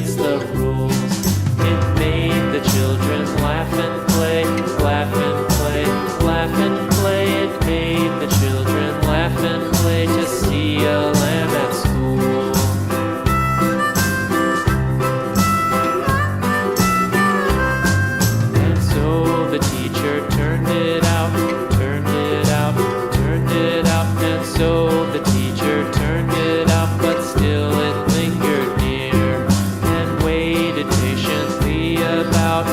against the rules. It made the children laugh and play, laugh and play, laugh and play. It made the children laugh and play to see a lamb at school. And so the teacher turned it out, turned it out, turned it out. And so the teacher turned it out, but still it lingered near and waited patiently about,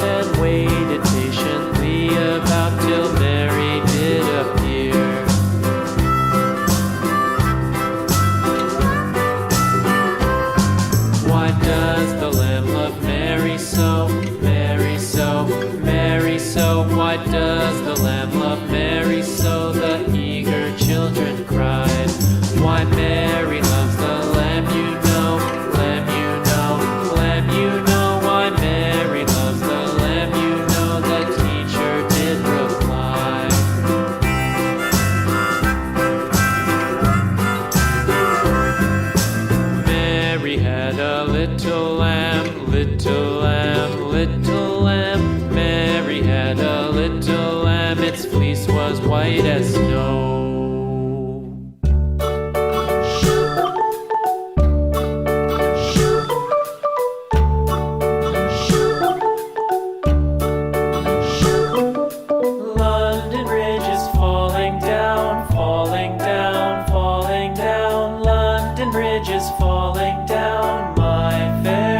and waited patiently about till Mary did appear. Why does the lamb love Mary so, Mary so, Mary so? Why does the lamb love Mary so? The eager children cried. Why Mary loves the lamb, you know, lamb, you know, lamb, you know. Why Mary loves the lamb, you know, the teacher did reply. Mary had a little lamb, little lamb, little lamb. Mary had a little lamb, its fleece was white as snow. London Bridge is falling down, falling down, falling down. London Bridge is falling down, my fair